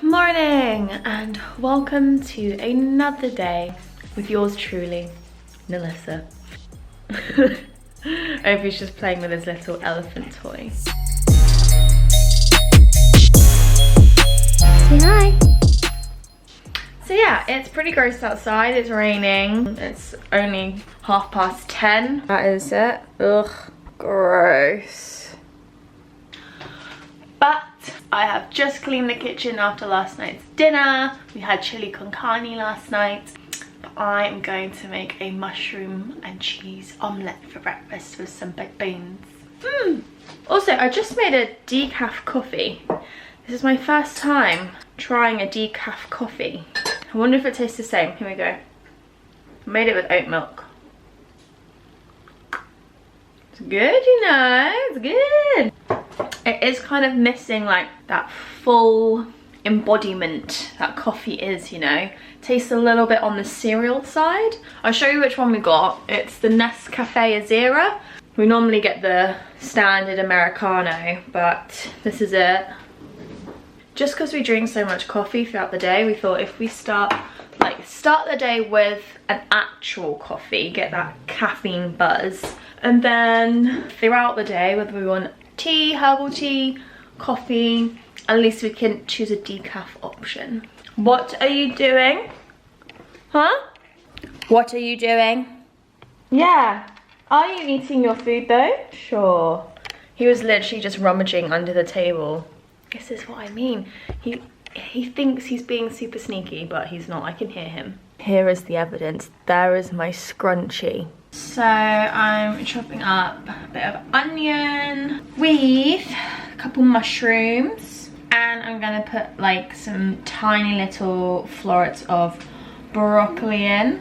morning and welcome to another day with yours truly, Melissa. Opie's just playing with his little elephant toy. Say hi. So yeah, it's pretty gross outside. It's raining. It's only 10:30. That is it. Ugh, gross. But I have just cleaned the kitchen after last night's dinner. We had chili con carne last night. I am going to make a mushroom and cheese omelette for breakfast with some baked beans. Also, I just made a decaf coffee. This is my first time trying a decaf coffee. I wonder if it tastes the same. Here we go. I made it with oat milk. It's good, you know, it's good. It is kind of missing like that full embodiment that coffee is, you know. Tastes a little bit on the cereal side. I'll show you which one we got. It's the Nescafe Azera. We normally get the standard Americano, but this is it. Just because we drink so much coffee throughout the day, we thought if we start the day with an actual coffee, get that caffeine buzz, and then throughout the day, whether we want tea, herbal tea, coffee, at least we can choose a decaf option. What are you doing? Huh? What are you doing? Yeah. Are you eating your food though? Sure. He was literally just rummaging under the table. This is what I mean. He thinks he's being super sneaky, but he's not. I can hear him. Here is the evidence. There is my scrunchie. So I'm chopping up a bit of onion with a couple mushrooms, and I'm gonna put like some tiny little florets of broccoli in,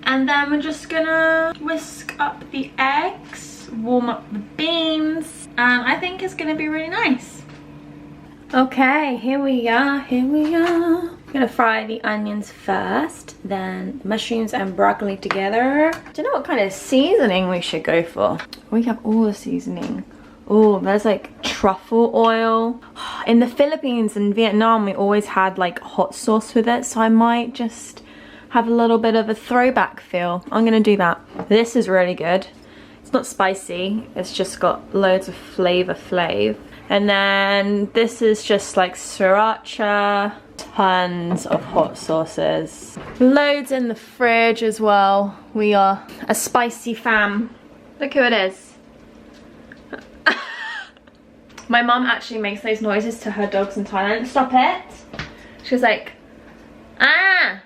and then we're just gonna whisk up the eggs, warm up the beans, and I think it's gonna be really nice. Okay, here we are, here we are. I'm gonna fry the onions first, then mushrooms and broccoli together. I don't know what kind of seasoning we should go for. We have all the seasoning. Oh, there's like truffle oil. In the Philippines and Vietnam, we always had like hot sauce with it, so I might just have a little bit of a throwback feel. I'm gonna do that. This is really good. It's not spicy, it's just got loads of flavor. And then this is just like sriracha, tons of hot sauces. Loads in the fridge as well. We are a spicy fam. Look who it is. My mum actually makes those noises to her dogs in Thailand. Stop it. She was like, bye.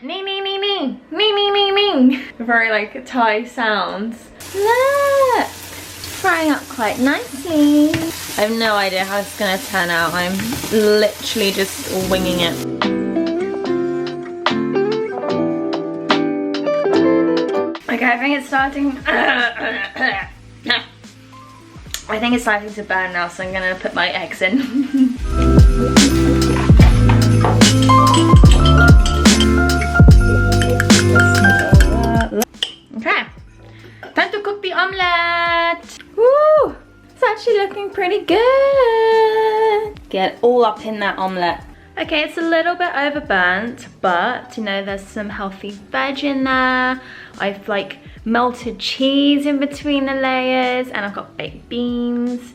Nee. Very like Thai sounds. Look. Frying up quite nicely. I have no idea how it's gonna turn out. I'm literally just winging it. Okay, I think it's starting. I think it's starting to burn now, so I'm gonna put my eggs in. Okay, time to cook the omelette. Woo! It's actually looking pretty good. Get all up in that omelette. Okay, it's a little bit overburnt, but you know, there's some healthy veg in there. I've like melted cheese in between the layers, and I've got baked beans.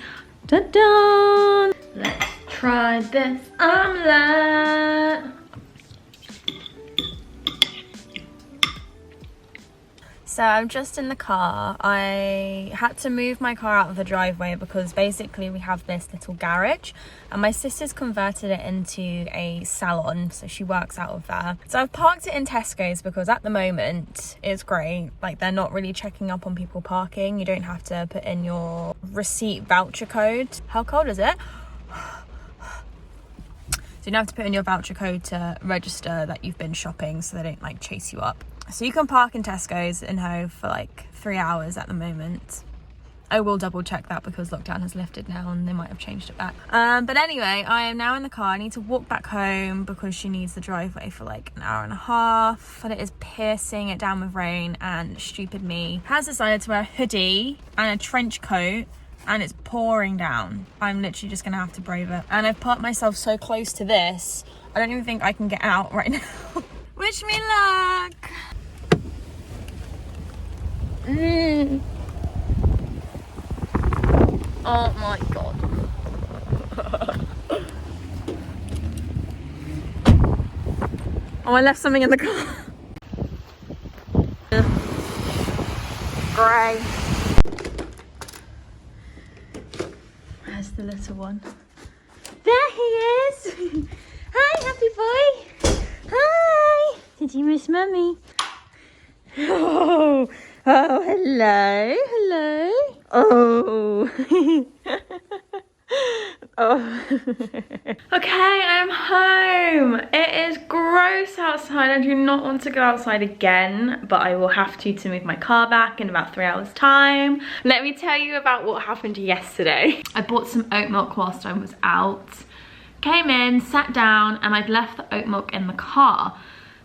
Ta-da! Let's try this omelette. So I'm just in the car. I had to move my car out of the driveway because basically we have this little garage and my sister's converted it into a salon, so she works out of there. So I've parked it in Tesco's because at the moment it's great. Like, they're not really checking up on people parking. You don't have to put in your receipt voucher code. How cold is it? So you don't have to put in your voucher code to register that you've been shopping, so they don't like chase you up. So you can park in Tesco's in Hove for like 3 hours at the moment. I will double check that because lockdown has lifted now and they might have changed it back. But anyway, I am now in the car. I need to walk back home because she needs the driveway for like an hour and a half. But it is piercing it down with rain, and stupid me has decided to wear a hoodie and a trench coat and it's pouring down. I'm literally just gonna have to brave it. And I've parked myself so close to this, I don't even think I can get out right now. Wish me luck. Oh my god. Oh, I left something in the car. Grey. Where's the little one? There he is! Hi, happy boy! Hi! Did you miss Mummy? Oh, hello, hello. Oh. Oh. Okay, I'm home. It is gross outside. I do not want to go outside again, but I will have to move my car back in about 3 hours time. Let me tell you about what happened yesterday. I bought some oat milk whilst I was out. Came in, sat down, and I'd left the oat milk in the car.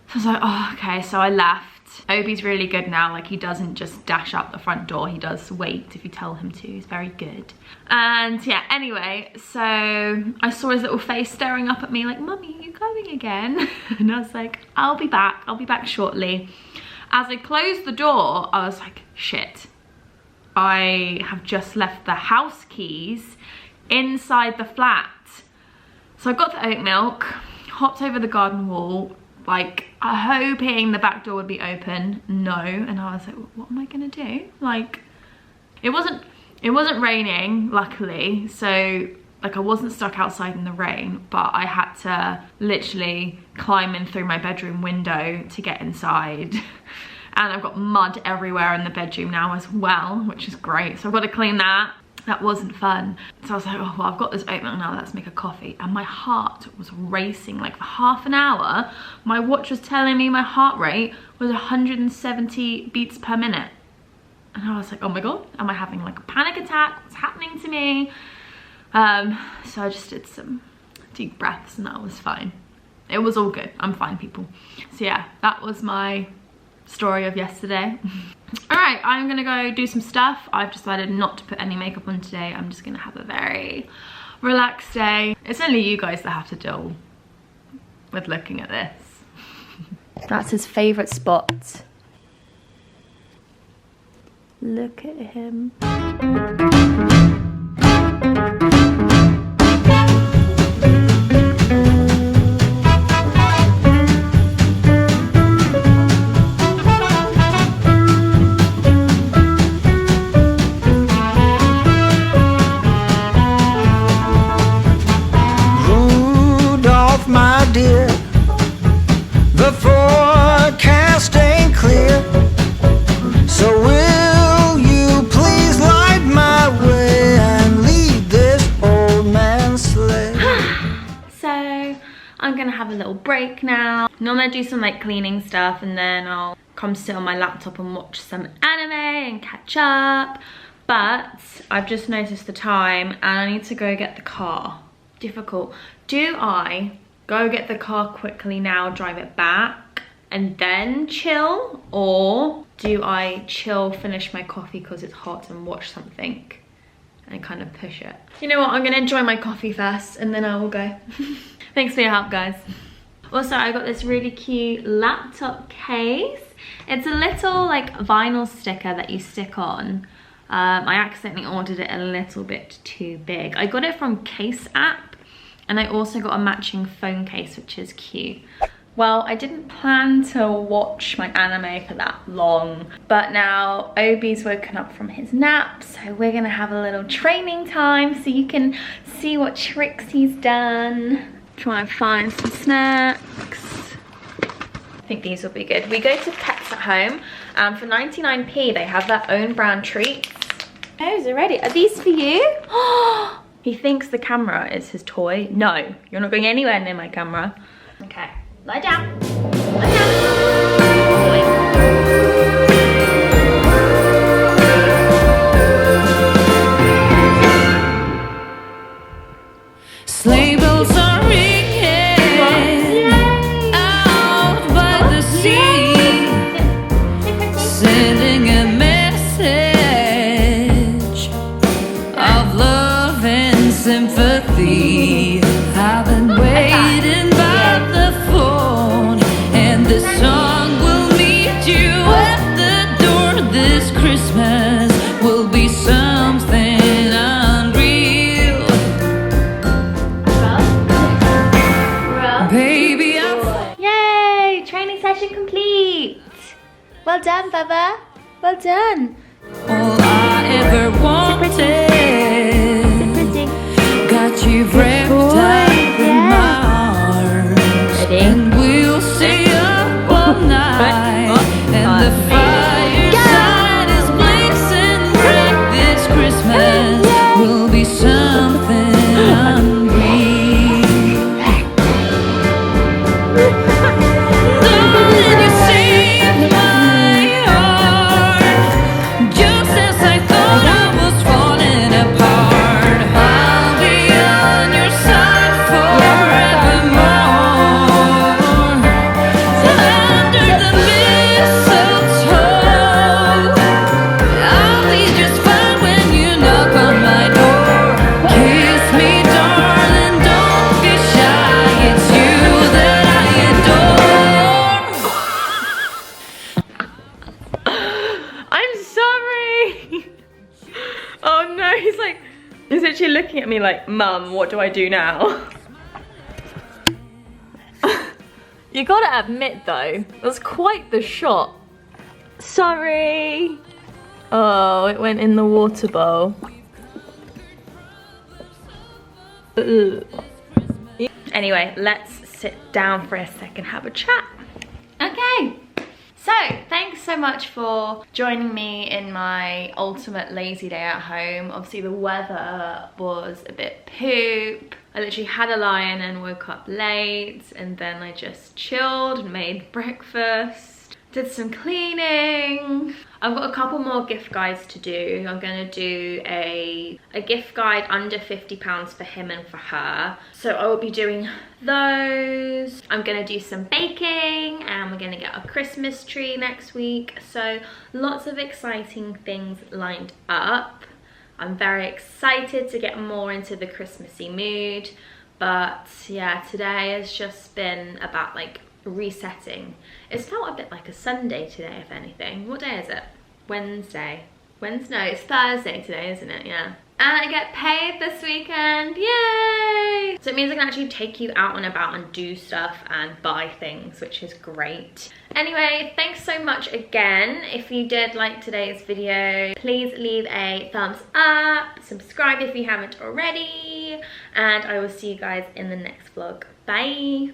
So I was like, oh, okay, so I left. Obi's really good now, like he doesn't just dash out the front door, he does wait if you tell him to, he's very good. And yeah, anyway, so I saw his little face staring up at me like, Mummy, are you going again? And I was like, I'll be back shortly. As I closed the door, I was like, shit, I have just left the house keys inside the flat. So I got the oat milk, hopped over the garden wall, like hoping the back door would be open. No. And I was like, what am I gonna do? Like, it wasn't raining, luckily, so like I wasn't stuck outside in the rain, but I had to literally climb in through my bedroom window to get inside. And I've got mud everywhere in the bedroom now as well, which is great, so I've got to clean that. That wasn't fun. So I was like, oh, well, I've got this oat milk now, let's make a coffee. And my heart was racing, like for half an hour, my watch was telling me my heart rate was 170 beats per minute. And I was like, oh my God, am I having like a panic attack? What's happening to me? So I just did some deep breaths and that was fine. It was all good, I'm fine, people. So yeah, that was my story of yesterday. All right, I'm gonna go do some stuff. I've decided not to put any makeup on today. I'm just gonna have a very relaxed day. It's only you guys that have to deal with looking at this. That's his favorite spot. Look at him. Break now. Normally I do some like cleaning stuff and then I'll come sit on my laptop and watch some anime and catch up, but I've just noticed the time and I need to go get the car. Difficult. Do I go get the car quickly now, drive it back and then chill, or do I chill, finish my coffee because it's hot and watch something and kind of push it? You know what, I'm gonna enjoy my coffee first and then I will go. Thanks for your help, guys. Also, I got this really cute laptop case. It's a little like vinyl sticker that you stick on. I accidentally ordered it a little bit too big. I got it from Case App, and I also got a matching phone case, which is cute. Well, I didn't plan to watch my anime for that long, but now Obi's woken up from his nap, so we're gonna have a little training time so you can see what tricks he's done. Try and find some snacks. I think these will be good. We go to Pets at Home, and for 99p they have their own brand treats. Those are ready. Are these for you? He thinks the camera is his toy. No, you're not going anywhere near my camera. Okay, lie down. Lie down. Sleigh bells are ringing out by the sea, sending a message session complete. Well done, Bubba. Well done. All I ever wanted. Got you wrapped up in my arms. Ready? And we'll stay up all night. And the fireside is blazing bright. This Christmas will be something unreal. Darling, you saved my heart. Just as I thought I was falling apart. I'll be on your side forevermore. Under the mistletoe, I'll be just fine when you knock on my door. Kiss me, darling, don't be shy. It's you that I adore. I'm sorry. Oh no, he's actually looking at me like, Mum, what do I do now? You gotta admit though, that's quite the shot. Sorry. Oh, it went in the water bowl. Ugh. Anyway, let's sit down for a second, have a chat. Okay. So, thanks so much for joining me in my ultimate lazy day at home. Obviously the weather was a bit poop. I literally had a lie-in and woke up late, and then I just chilled and made breakfast, did some cleaning. I've got a couple more gift guides to do. I'm gonna do a gift guide under £50 for him and for her. So I will be doing those. I'm gonna do some baking, and we're gonna get a Christmas tree next week. So lots of exciting things lined up. I'm very excited to get more into the Christmassy mood. But yeah, today has just been about like resetting. It's felt a bit like a Sunday today, if anything. What day is it? Wednesday. Wednesday? No, it's Thursday today, isn't it? Yeah. And I get paid this weekend. Yay! So it means I can actually take you out and about and do stuff and buy things, which is great. Anyway, thanks so much again. If you did like today's video, please leave a thumbs up, subscribe if you haven't already, and I will see you guys in the next vlog. Bye!